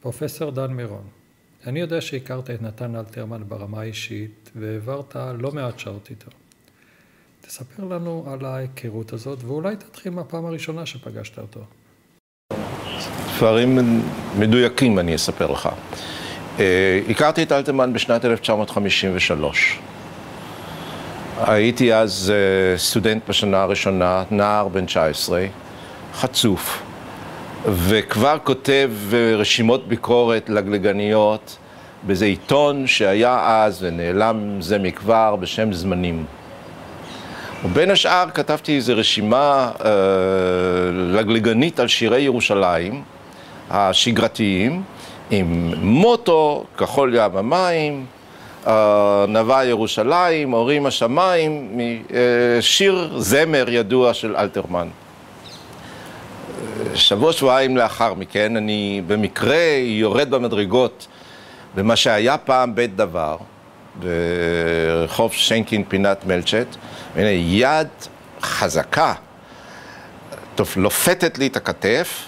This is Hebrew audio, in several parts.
פרופסור דן מירון, אני יודע שהכרת את נתן אלתרמן ברמה האישית והעברת לא מעט שעות איתו. תספר לנו על ההיכרות הזאת ואולי תתחיל מהפעם הראשונה שפגשת אותו. דברים מדויקים אני אספר לך. הכרתי את אלתרמן בשנת 1953. הייתי אז סטודנט בשנה הראשונה, נער בן 19, חצוף. וכבר כותב רשימות ביקורת לגלגניות באיזה עיתון שהיה אז ונעלם זה מכבר בשם זמנים. ובין השאר כתבתי איזו רשימה לגלגנית על שירי ירושלים השגרתיים עם מוטו, כחול ים המים, נבע ירושלים, אורים השמיים, שיר זמר ידוע של אלתרמן. שבועיים לאחר מכן אני במקרה יורד במדרגות במה שהיה פעם בית דבר ברחוב שיינקין פינת מלצ'ט, והנה יד חזקה לופתת לי את הכתף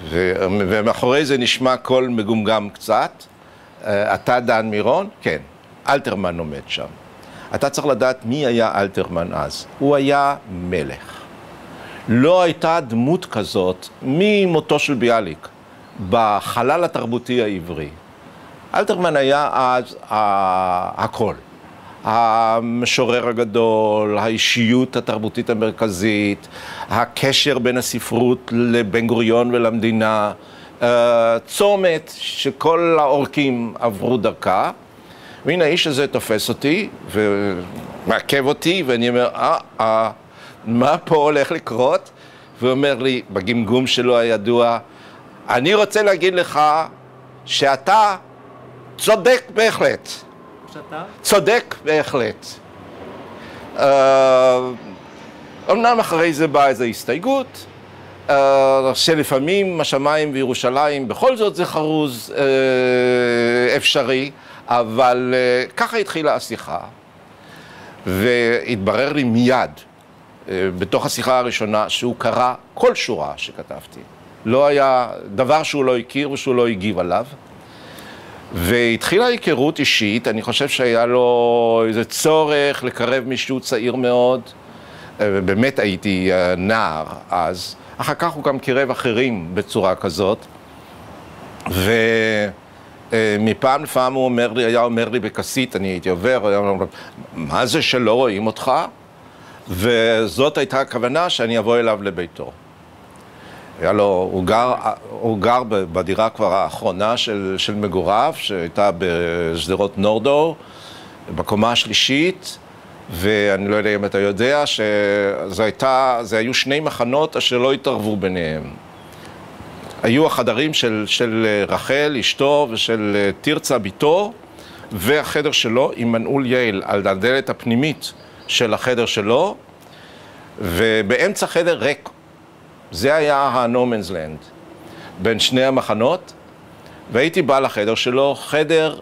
ומאחורי זה נשמע קול מגומגם קצת. אתה דן מירון? כן, אלתרמן עומד שם. אתה צריך לדעת מי היה אלתרמן אז. הוא היה מלך. לא הייתה דמות כזאת ממותו של ביאליק בחלל התרבותי העברי. אלתרמן היה אז הכל. המשורר הגדול, האישיות התרבותית המרכזית, הקשר בין הספרות לבן גוריון ולמדינה, צומת שכל האורקים עברו דרכה. והנה האיש הזה תופס אותי ומעכב אותי ואני אומר, מה פה הולך לקרות? והוא אומר לי, בגמגום שלו הידוע, אני רוצה להגיד לך שאתה צודק בהחלט. שאתה? צודק בהחלט. אמנם אחרי זה באה איזו הסתייגות, שלפעמים השמיים וירושלים, בכל זאת זה חרוז אפשרי, אבל ככה התחילה השיחה, והתברר לי מיד, בתוך השיחה הראשונה, שהוא קרא כל שורה שכתבתי. לא היה דבר שהוא לא הכיר ושהוא לא הגיב עליו. והתחילה היכרות אישית, אני חושב שהיה לו איזה צורך לקרב מישהו צעיר מאוד. באמת הייתי נער אז. אחר כך הוא גם קירב אחרים בצורה כזאת. ומפעם לפעם הוא היה אומר לי בכסית, אני הייתי עובר, היה אומר, מה זה שלא רואים אותך? וזאת הייתה הכוונה שאני אבוא אליו לביתו. הוא גר בדירה כבר האחרונה של מגוריו, שהייתה בשדרות נורדו, בקומה השלישית, ואני לא יודע אם אתה יודע שזה היו שני מחנות אשר לא התערבו ביניהם. היו החדרים של רחל, אשתו, ושל תרצה, ביתו, והחדר שלו עם מנעול יעל על הדלת הפנימית של החדר שלו, ובאמצע חדר ריק. זה היה ה-No Man's Land בין שני המחנות, והייתי בא לחדר שלו, חדר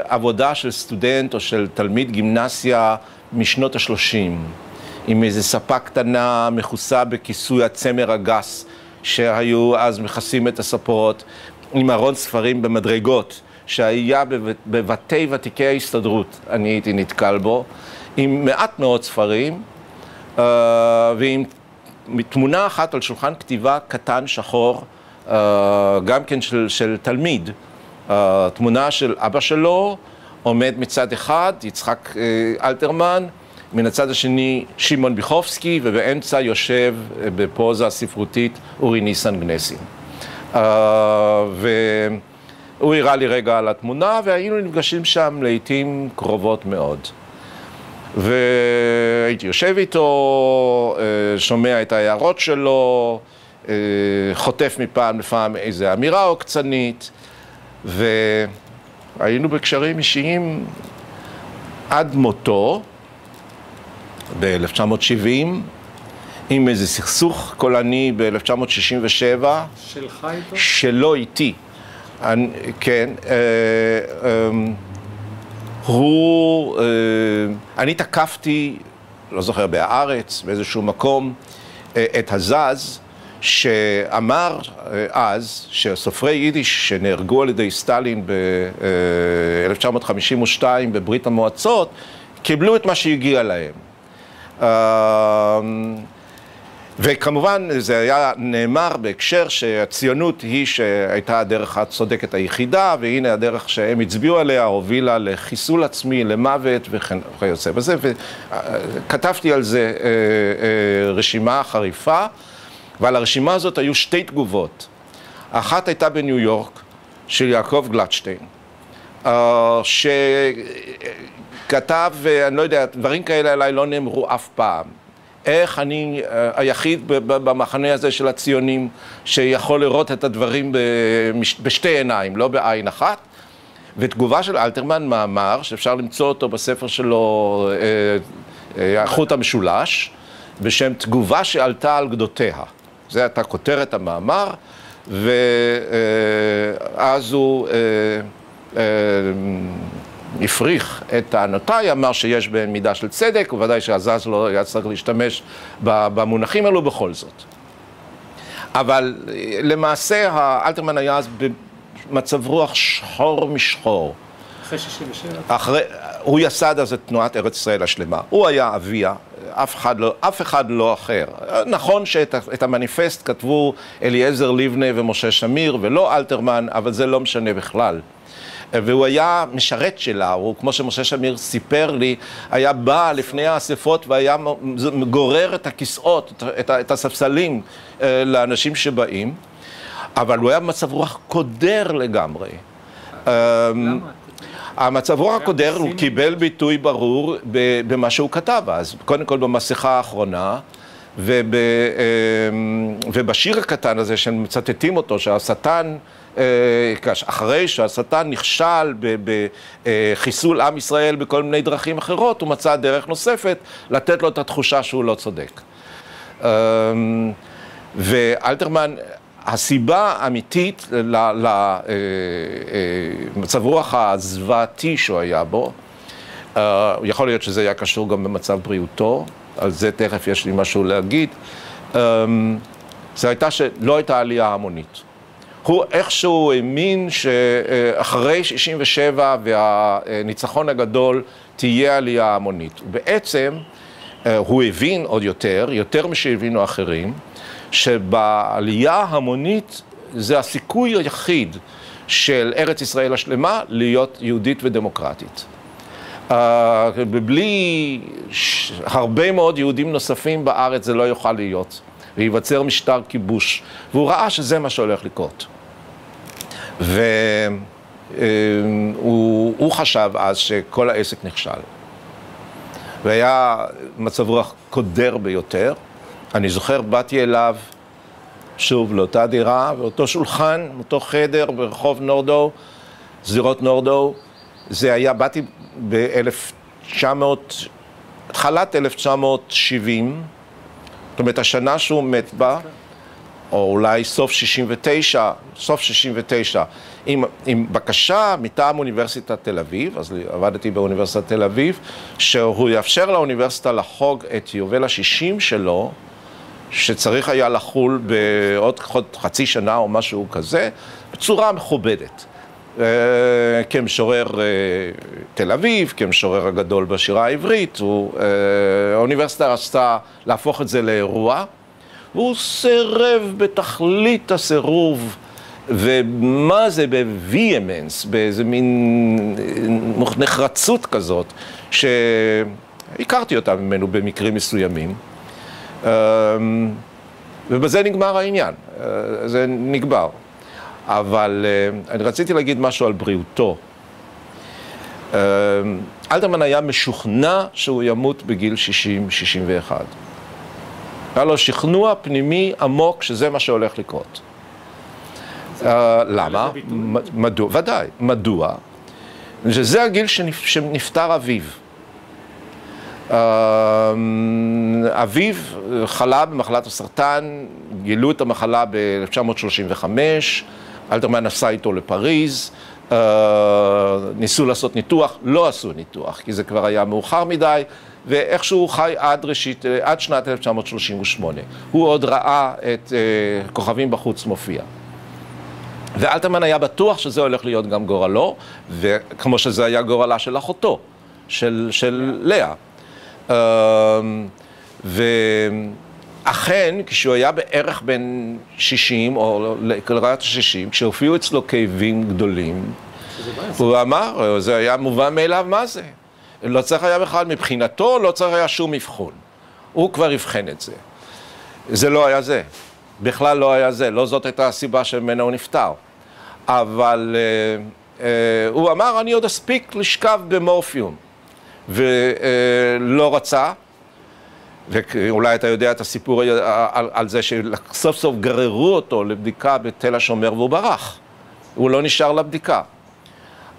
עבודה של סטודנט או של תלמיד גימנסיה משנות ה-30, עם איזו ספה קטנה מכוסה בכיסוי הצמר הגס, שהיו אז מכסים את הספות, עם ארון ספרים במדרגות, שהיה בבתי ותיקי ההסתדרות, אני הייתי נתקל בו, עם מעט מאוד ספרים, ועם תמונה אחת על שולחן כתיבה קטן שחור, גם כן של תלמיד. תמונה של אבא שלו עומד מצד אחד, יצחק אלתרמן, מן הצד השני שמעון ביחובסקי, ובאמצע יושב בפוזה ספרותית אורי ניסן גנסין. והוא הראה לי רגע על התמונה, והיינו נפגשים שם לעתים קרובות מאוד. והייתי יושב איתו, שומע את ההערות שלו, חוטף מפעם לפעם איזו אמירה עוקצנית, והיינו בקשרים אישיים עד מותו, ב-1970, עם איזה סכסוך קולני ב-1967. שלך איתו? שלא איתי. כן. אני תקפתי, לא זוכר, בהארץ, באיזשהו מקום, את הזז שאמר אז שסופרי יידיש שנהרגו על ידי סטלין ב-1952 בברית המועצות, קיבלו את מה שהגיע להם. וכמובן זה היה נאמר בהקשר שהציונות היא שהייתה הדרך הצודקת היחידה, והנה הדרך שהם הצביעו עליה הובילה לחיסול עצמי, למוות וכיוצא בזה, וכתבתי על זה רשימה חריפה, ועל הרשימה הזאת היו שתי תגובות. אחת הייתה בניו יורק של יעקב גלדשטיין, שכתב, אני לא יודע, דברים כאלה עליי לא נאמרו אף פעם. איך אני היחיד במחנה הזה של הציונים שיכול לראות את הדברים בשתי עיניים, לא בעין אחת. ותגובה של אלתרמן, מאמר, שאפשר למצוא אותו בספר שלו, החוט המשולש, בשם תגובה שעלתה על גדותיה. זה הייתה כותרת המאמר, ואז הוא הפריך את טענותיי, אמר שיש בהן מידה של צדק, וודאי שהזז לא היה צריך להשתמש במונחים האלו בכל זאת. אבל למעשה אלתרמן היה אז במצב רוח שחור משחור. אחרי 67? הוא יסד אז את תנועת ארץ ישראל השלמה. הוא היה אביה, אף אחד לא אחר. נכון שאת המניפסט כתבו אליעזר לבנה ומשה שמיר ולא אלתרמן, אבל זה לא משנה בכלל. והוא היה משרת שלה, הוא, כמו שמשה שמיר סיפר לי, היה בא לפני האספות והיה גורר את הכיסאות, את הספסלים לאנשים שבאים, אבל הוא היה במצב רוח קודר לגמרי. למה? המצב רוח הקודר הוא קיבל ביטוי ברור במה שהוא כתב אז, קודם כל במסכה האחרונה, ובשיר הקטן הזה שמצטטים אותו, שהשטן, אחרי שהשטן נכשל בחיסול עם ישראל בכל מיני דרכים אחרות, הוא מצא דרך נוספת לתת לו את התחושה שהוא לא צודק. ואלתרמן, הסיבה האמיתית למצב רוח הזוועתי שהוא היה בו, יכול להיות שזה היה קשור גם במצב בריאותו, על זה תכף יש לי משהו להגיד, זה הייתה שלא הייתה עלייה המונית. הוא איכשהו האמין שאחרי 67 והניצחון הגדול תהיה עלייה המונית. ובעצם הוא הבין עוד יותר משהבינו אחרים, שבעלייה המונית זה הסיכוי היחיד של ארץ ישראל השלמה להיות יהודית ודמוקרטית. בלי הרבה מאוד יהודים נוספים בארץ זה לא יוכל להיות, וייווצר משטר כיבוש, והוא ראה שזה מה שהולך לקרות. והוא חשב אז שכל העסק נכשל. והיה מצב רוח קודר ביותר. אני זוכר, באתי אליו שוב לאותה דירה, ואותו שולחן, אותו חדר ברחוב נורדו, זירות נורדו, זה היה, באתי תחילת 1970, זאת אומרת, השנה שהוא מת בה, או אולי סוף 69, עם בקשה מטעם אוניברסיטת תל אביב, אז עבדתי באוניברסיטת תל אביב, שהוא יאפשר לאוניברסיטה לחוג את יובל ה-60 שלו, שצריך היה לחול בעוד חצי שנה או משהו כזה, בצורה מכובדת. כמשורר תל אביב, כמשורר הגדול בשירה העברית, האוניברסיטה רצתה להפוך את זה לאירוע, והוא סירב בתכלית הסירוב, ומה זה בוויהמנס, באיזה מין נחרצות כזאת, שהכרתי אותה ממנו במקרים מסוימים, ובזה נגמר העניין, זה נגמר. אבל אני רציתי להגיד משהו על בריאותו. אלתרמן היה משוכנע שהוא ימות בגיל 60-61. היה לו שכנוע פנימי עמוק שזה מה שהולך לקרות. למה? מדוע? ודאי. מדוע? שזה הגיל שנפטר אביו. אביו חלה במחלת הסרטן, גילו את המחלה ב-1935, אלתרמן נסע איתו לפריז, ניסו לעשות ניתוח, לא עשו ניתוח, כי זה כבר היה מאוחר מדי, ואיכשהו הוא חי עד שנת 1938. הוא עוד ראה את כוכבים בחוץ מופיע. ואלתרמן היה בטוח שזה הולך להיות גם גורלו, וכמו שזה היה גורלה של אחותו, של לאה. ואכן, כשהוא היה בערך בין 60 או לקראת 60, כשהופיעו אצלו כאבים גדולים, הוא אמר, זה היה מובן מאליו מה זה. לא צריך היה בכלל, מבחינתו לא צריך היה שום מבחון. הוא כבר הבחן את זה. זה לא היה זה. בכלל לא היה זה. לא זאת הייתה הסיבה שממנה הוא נפטר. אבל הוא אמר, אני עוד אספיק לשכב במורפיום. ולא רצה. ואולי אתה יודע את הסיפור על זה שסוף סוף גררו אותו לבדיקה בתל השומר והוא ברח. הוא לא נשאר לבדיקה.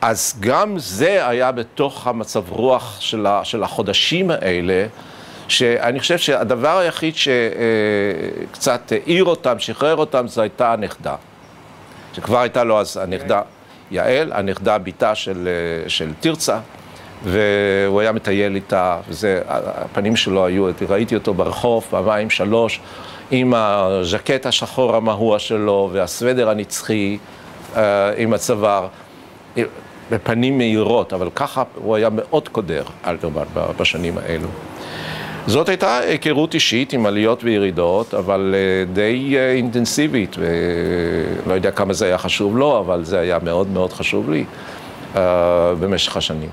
אז גם זה היה בתוך המצב רוח של החודשים האלה, שאני חושב שהדבר היחיד שקצת העיר אותם, שחרר אותם, זו הייתה הנכדה. שכבר הייתה לו אז הנכדה יעל, הנכדה ביתה של תרצה, והוא היה מטייל איתה, הפנים שלו היו, ראיתי אותו ברחוב, פעמיים, 3, עם הז'קט השחור המהוע שלו, והסוודר הנצחי עם הצוואר. בפנים מהירות, אבל ככה הוא היה מאוד קודר, אלתרמן, בשנים האלו. זאת הייתה היכרות אישית עם עליות וירידות, אבל די אינטנסיבית, ולא יודע כמה זה היה חשוב לו, אבל זה היה מאוד מאוד חשוב לי במשך השנים.